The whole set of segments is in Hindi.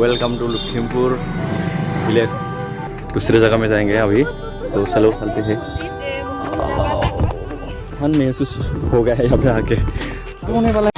Welcome to Lakhimpur village. दूसरे जगह में जाएंगे अभी, तो चलो चलते हैं। मन महसूस हो गया है यहाँ पे आके, होने वाला।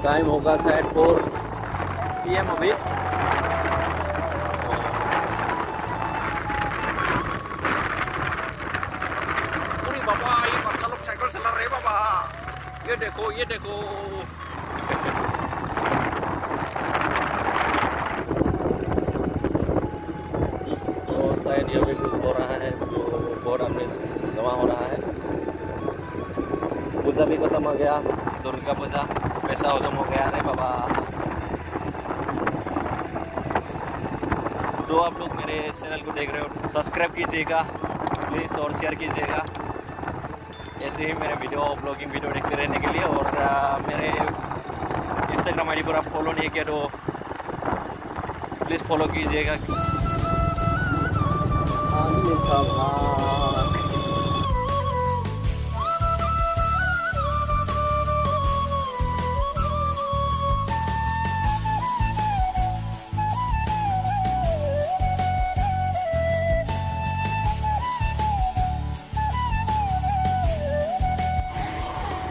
टाइम होगा शायद 4 PM अभी। अरे बाबा, ये बच्चा लोग साइकिल चला रहे बाबा, ये देखो ये देखो। तो शायद ये भी कुछ हो रहा है, जो बहुत आदमी जमा हो रहा है। पूजा भी खत्म हो गया, दुर्गा पूजा पैसा हजम हो गया। अरे बाबा, तो आप लोग मेरे चैनल को देख रहे हो, सब्सक्राइब कीजिएगा प्लीज़ और शेयर कीजिएगा, ऐसे ही मेरे वीडियो ब्लॉगिंग वीडियो देखते रहने के लिए। और मेरे इंस्टाग्राम आईडी पर आप फॉलो नहीं किया तो प्लीज़ फॉलो कीजिएगा।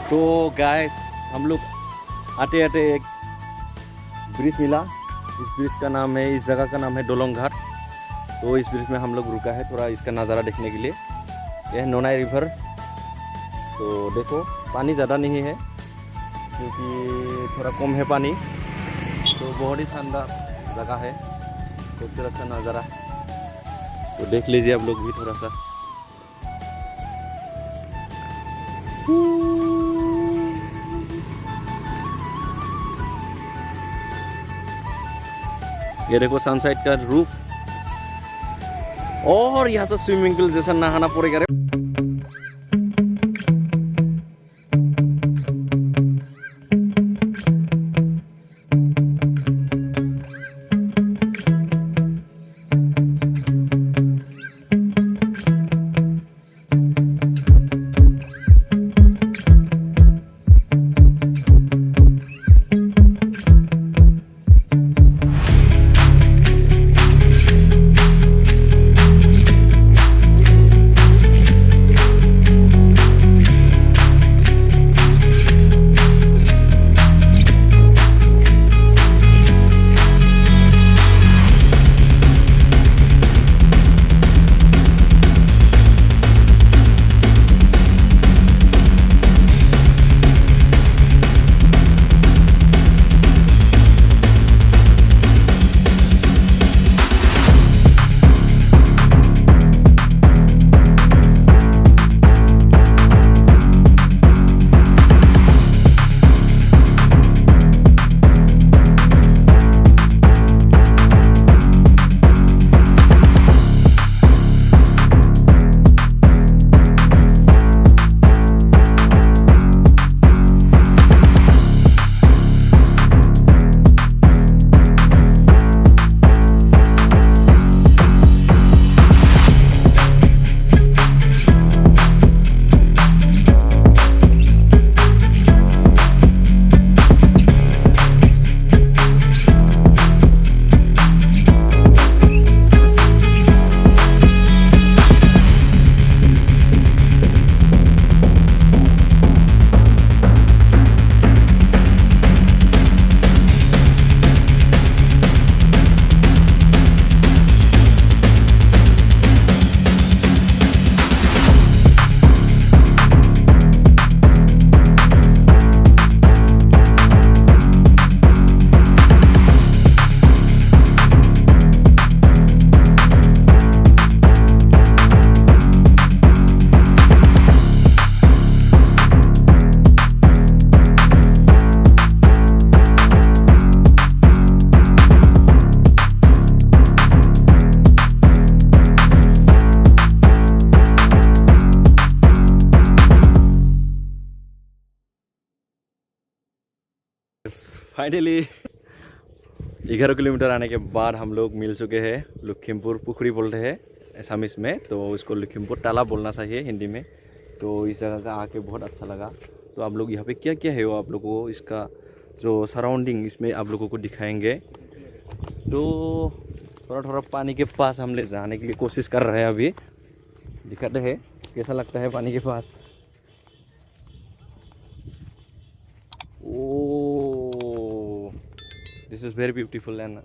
तो गाइस, हम लोग आते आते एक ब्रिज मिला। इस ब्रिज का नाम है, इस जगह का नाम है डोलोंग घाट। तो इस ब्रिज में हम लोग रुका है थोड़ा इसका नज़ारा देखने के लिए। यह नोनाई रिवर। तो देखो, पानी ज़्यादा नहीं है क्योंकि थोड़ा कम है पानी। तो बहुत ही शानदार जगह है, खूबसूरत सा नज़ारा। तो देख लीजिए आप लोग भी थोड़ा सा। ये देखो सनसाइड का रूफ, और यहाँ से स्विमिंग पूल जैसा नहाना पड़ेगा। फाइनली 11 किलोमीटर आने के बाद हम लोग मिल चुके हैं। लखीमपुर पुखरी बोलते हैं असमीज में, तो इसको लखीमपुर तालाब बोलना चाहिए हिंदी में। तो इस जगह का आके बहुत अच्छा लगा। तो आप लोग यहाँ पे क्या क्या है वो आप लोगों को इसका जो सराउंडिंग इसमें आप लोगों को दिखाएंगे। तो थोड़ा थोड़ा पानी के पास हम ले जाने के लिए कोशिश कर रहे हैं। अभी दिखाते हैं कैसा लगता है पानी के पास। Oh this is very beautiful and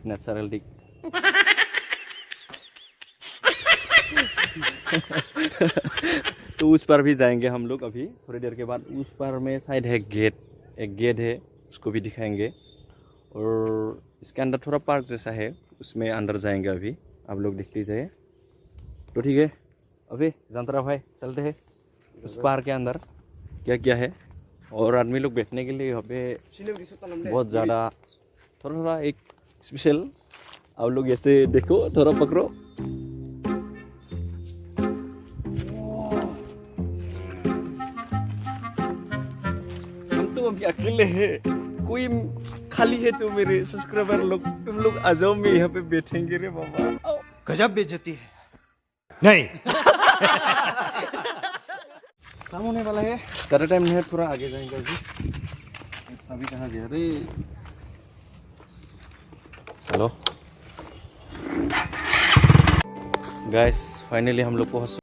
नेचुरलिक। तो उस पर भी जाएंगे हम लोग अभी थोड़ी देर के बाद। उस पर में शायद है गेट, एक गेट है, उसको भी दिखाएंगे। और इसके अंदर थोड़ा पार्क जैसा है, उसमें अंदर जाएंगे अभी, आप लोग देख लीजिए। तो ठीक है, अभी जंतरा भाई चलते हैं उस पार्क के अंदर क्या क्या है। और आदमी लोग बैठने के लिए यहाँ पे बहुत ज़्यादा थोड़ा थोड़ा एक स्पेशल। आप लोग ऐसे देखो, थोड़ा पकड़ो। हम तो अभी अकेले हैं, कोई खाली है तो मेरे सब्सक्राइबर लोग, तुम लोग आ जाओ, मैं यहाँ पे बैठेंगे रे बाबा। गजब बेइज्जती है। नहीं काम होने वाला है, ज़्यादा टाइम नहीं है, थोड़ा आगे जाएंगे अभी। सभी कहाँ गया रे? हेलो गाइस, फाइनली हम लोग पहुँच